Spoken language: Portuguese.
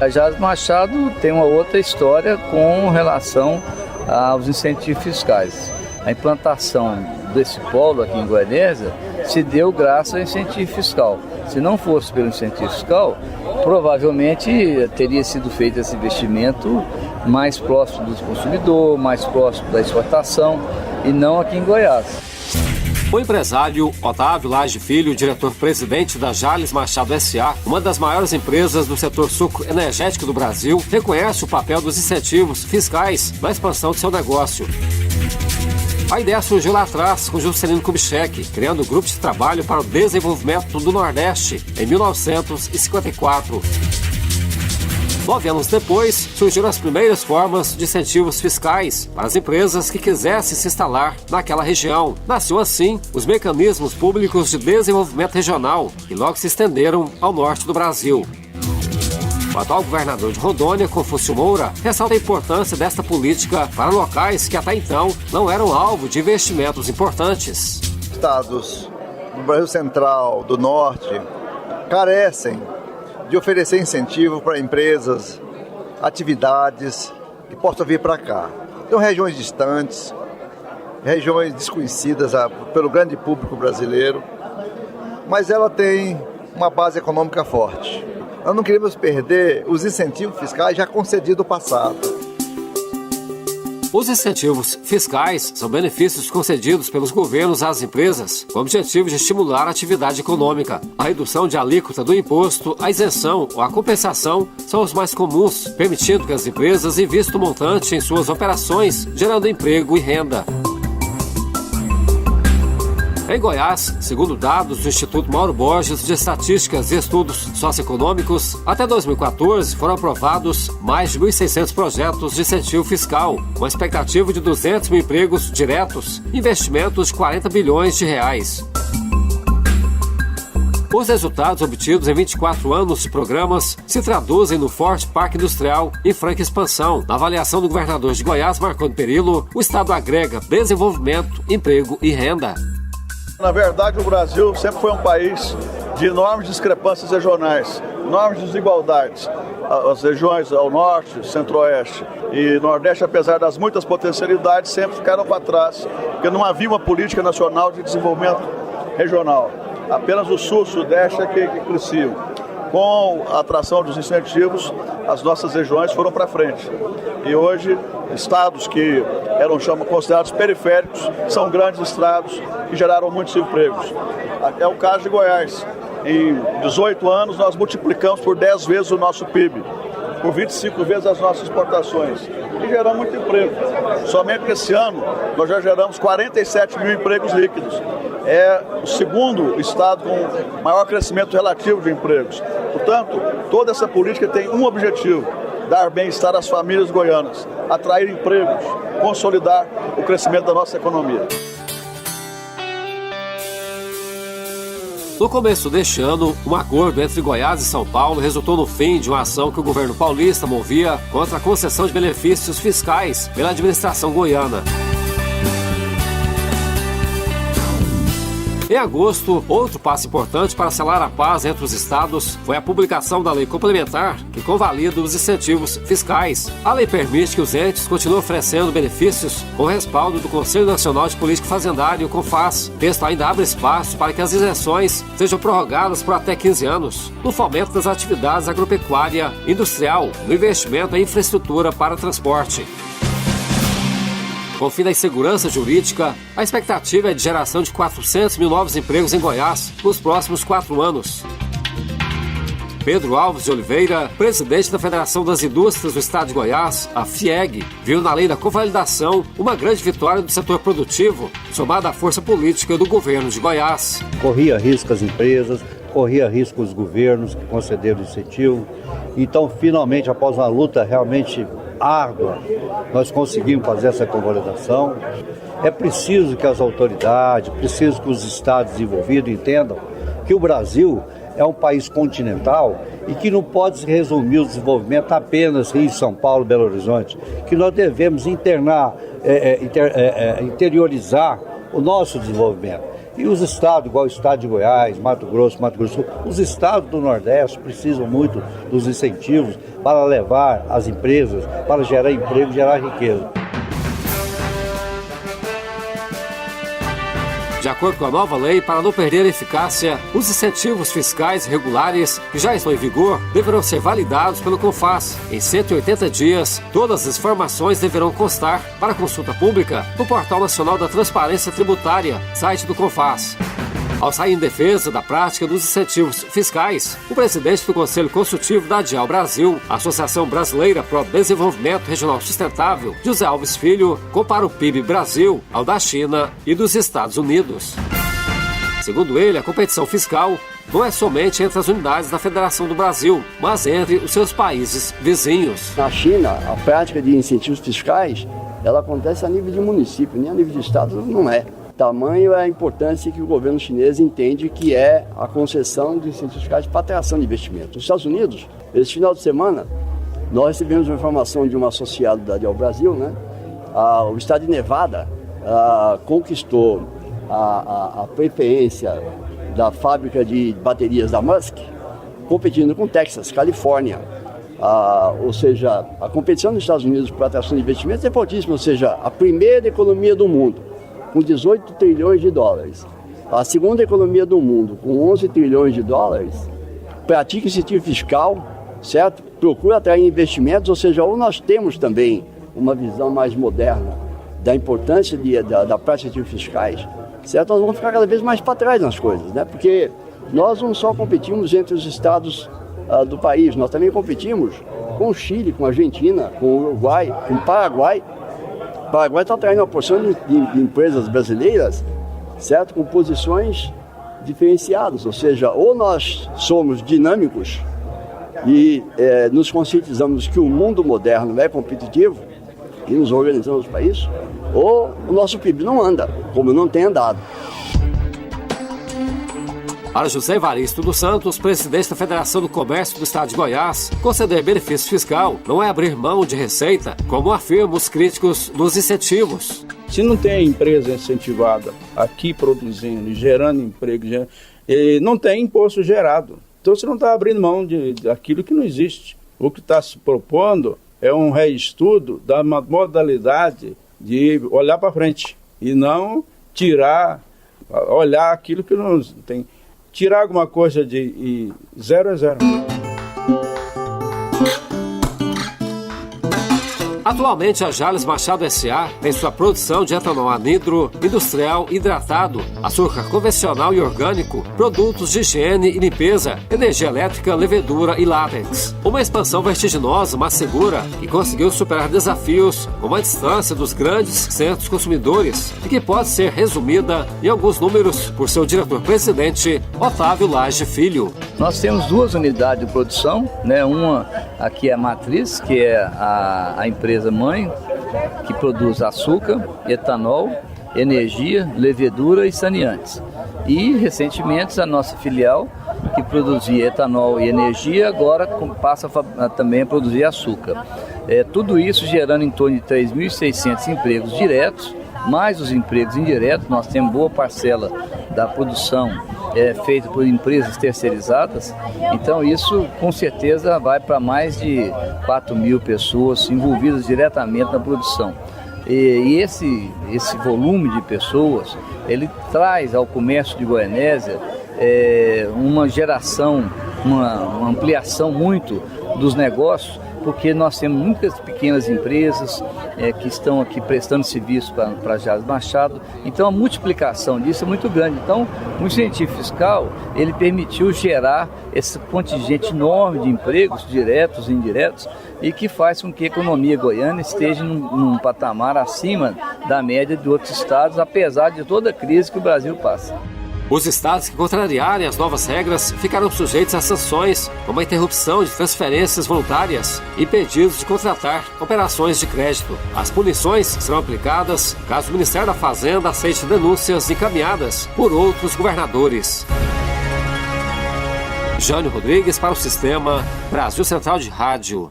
A Jales Machado tem uma outra história com relação aos incentivos fiscais. A implantação desse polo aqui em Goianésia se deu graças ao incentivo fiscal. Se não fosse pelo incentivo fiscal, provavelmente teria sido feito esse investimento mais próximo do consumidor, mais próximo da exportação e não aqui em Goiás. O empresário Otávio Lage Filho, diretor-presidente da Jales Machado S.A., uma das maiores empresas do setor suco energético do Brasil, reconhece o papel dos incentivos fiscais na expansão de seu negócio. A ideia surgiu lá atrás com Juscelino Kubitschek, criando o Grupo de Trabalho para o Desenvolvimento do Nordeste, em 1954. 9 anos depois, surgiram as primeiras formas de incentivos fiscais para as empresas que quisessem se instalar naquela região. Nasceu assim os mecanismos públicos de desenvolvimento regional, que logo se estenderam ao norte do Brasil. O atual governador de Rondônia, Confúcio Moura, ressalta a importância desta política para locais que até então não eram alvo de investimentos importantes. Estados do Brasil Central, do Norte, carecem de oferecer incentivo para empresas, atividades que possam vir para cá. Então, regiões distantes, regiões desconhecidas pelo grande público brasileiro, mas ela tem uma base econômica forte. Nós não queremos perder os incentivos fiscais já concedidos no passado. Os incentivos fiscais são benefícios concedidos pelos governos às empresas com o objetivo de estimular a atividade econômica. A redução de alíquota do imposto, a isenção ou a compensação são os mais comuns, permitindo que as empresas invistam o montante em suas operações, gerando emprego e renda. Em Goiás, segundo dados do Instituto Mauro Borges de Estatísticas e Estudos Socioeconômicos, até 2014 foram aprovados mais de 1.600 projetos de incentivo fiscal, com a expectativa de 200 mil empregos diretos, investimentos de 40 bilhões de reais. Os resultados obtidos em 24 anos de programas se traduzem no forte parque industrial em franca expansão. Na avaliação do governador de Goiás, Marconi Perillo, o Estado agrega desenvolvimento, emprego e renda. Na verdade, o Brasil sempre foi um país de enormes discrepâncias regionais, enormes desigualdades. As regiões ao norte, centro-oeste e nordeste, apesar das muitas potencialidades, sempre ficaram para trás, porque não havia uma política nacional de desenvolvimento regional. Apenas o sul e o sudeste é que cresciam. Com a atração dos incentivos, as nossas regiões foram para frente. E hoje, estados que eram considerados periféricos são grandes estados que geraram muitos empregos. É o caso de Goiás. Em 18 anos, nós multiplicamos por 10 vezes o nosso PIB, por 25 vezes as nossas exportações. E geramos muito emprego. Somente esse ano, nós já geramos 47 mil empregos líquidos. É o segundo estado com maior crescimento relativo de empregos. Portanto, toda essa política tem um objetivo: dar bem-estar às famílias goianas, atrair empregos, consolidar o crescimento da nossa economia. No começo deste ano, um acordo entre Goiás e São Paulo resultou no fim de uma ação que o governo paulista movia contra a concessão de benefícios fiscais pela administração goiana. Em agosto, outro passo importante para selar a paz entre os estados foi a publicação da lei complementar que convalida os incentivos fiscais. A lei permite que os entes continuem oferecendo benefícios com respaldo do Conselho Nacional de Política Fazendária, o CONFAS. O texto ainda abre espaço para que as isenções sejam prorrogadas por até 15 anos, no fomento das atividades agropecuária, industrial, no investimento em infraestrutura para transporte. Com o fim da insegurança jurídica, a expectativa é de geração de 400 mil novos empregos em Goiás nos próximos 4 anos. Pedro Alves de Oliveira, presidente da Federação das Indústrias do Estado de Goiás, a FIEG, viu na lei da convalidação uma grande vitória do setor produtivo, somada à força política do governo de Goiás. Corria risco as empresas, corria risco os governos que concederam incentivo. Então, finalmente, após uma luta realmente árdua, nós conseguimos fazer essa convalidação. É preciso que as autoridades, preciso que os estados envolvidos entendam que o Brasil é um país continental e que não pode se resumir o desenvolvimento apenas em São Paulo, Belo Horizonte, que nós devemos interiorizar o nosso desenvolvimento. E os estados, igual o estado de Goiás, Mato Grosso do Sul, os estados do Nordeste precisam muito dos incentivos para levar as empresas, para gerar emprego, gerar riqueza. De acordo com a nova lei, para não perder a eficácia, os incentivos fiscais regulares que já estão em vigor deverão ser validados pelo CONFAS. Em 180 dias, todas as informações deverão constar para consulta pública no Portal Nacional da Transparência Tributária, site do CONFAS. Ao sair em defesa da prática dos incentivos fiscais, o presidente do Conselho Consultivo da ADIAL Brasil, Associação Brasileira para o Desenvolvimento Regional Sustentável, José Alves Filho, compara o PIB Brasil ao da China e dos Estados Unidos. Segundo ele, a competição fiscal não é somente entre as unidades da Federação do Brasil, mas entre os seus países vizinhos. Na China, a prática de incentivos fiscais, ela acontece a nível de município, nem a nível de estado não é. Tamanho é a importância que o governo chinês entende que é a concessão de incentivos fiscais para atração de investimentos. Nos Estados Unidos, esse final de semana, nós recebemos uma informação de um associado da ADIAL Brasil, né? O estado de Nevada conquistou a preferência da fábrica de baterias da Musk, competindo com Texas, Califórnia. Ou seja, a competição nos Estados Unidos para atração de investimentos é fortíssima, ou seja, a primeira economia do mundo, com 18 trilhões de dólares. A segunda economia do mundo, com 11 trilhões de dólares, pratica incentivo fiscal, certo? Procura atrair investimentos, ou seja, ou nós temos também uma visão mais moderna da importância da prática de incentivos fiscais, certo? Nós vamos ficar cada vez mais para trás nas coisas, né? Porque nós não só competimos entre os estados do país, nós também competimos com o Chile, com a Argentina, com o Uruguai, com o Paraguai. O Paraguai está atraindo uma porção de empresas brasileiras, certo? Com posições diferenciadas, ou seja, ou nós somos dinâmicos e nos conscientizamos que o mundo moderno é competitivo e nos organizamos para isso, ou o nosso PIB não anda, como não tem andado. Para José Evaristo dos Santos, presidente da Federação do Comércio do Estado de Goiás, conceder benefício fiscal não é abrir mão de receita, como afirmam os críticos dos incentivos. Se não tem empresa incentivada aqui produzindo e gerando emprego, não tem imposto gerado. Então você não está abrindo mão daquilo que não existe. O que está se propondo é um reestudo da modalidade de olhar para frente e não olhar aquilo que não tem. Tirar alguma coisa de 0 a 0. Atualmente, a Jales Machado S.A. tem sua produção de etanol anidro, industrial hidratado, açúcar convencional e orgânico, produtos de higiene e limpeza, energia elétrica, levedura e látex. Uma expansão vertiginosa, mas segura, que conseguiu superar desafios com a distância dos grandes centros consumidores e que pode ser resumida em alguns números por seu diretor-presidente, Otávio Lage Filho. Nós temos 2 unidades de produção, né? Uma aqui é a matriz, que é a empresa mãe, que produz açúcar, etanol, energia, levedura e saneantes. E, recentemente, a nossa filial, que produzia etanol e energia, agora passa também a produzir açúcar. Tudo isso gerando em torno de 3.600 empregos diretos, mais os empregos indiretos. Nós temos boa parcela da produção feita por empresas terceirizadas, então isso com certeza vai para mais de 4.000 pessoas envolvidas diretamente na produção. E esse volume de pessoas, ele traz ao comércio de Goianésia uma geração, uma ampliação muito dos negócios, porque nós temos muitas pequenas empresas que estão aqui prestando serviço para a Jales Machado, então a multiplicação disso é muito grande. Então, o incentivo fiscal, ele permitiu gerar esse contingente enorme de empregos, diretos e indiretos, e que faz com que a economia goiana esteja num patamar acima da média de outros estados, apesar de toda a crise que o Brasil passa. Os estados que contrariarem as novas regras ficarão sujeitos a sanções, como a interrupção de transferências voluntárias e pedidos de contratar operações de crédito. As punições serão aplicadas caso o Ministério da Fazenda aceite denúncias encaminhadas por outros governadores. Jânio Rodrigues para o Sistema Brasil Central de Rádio.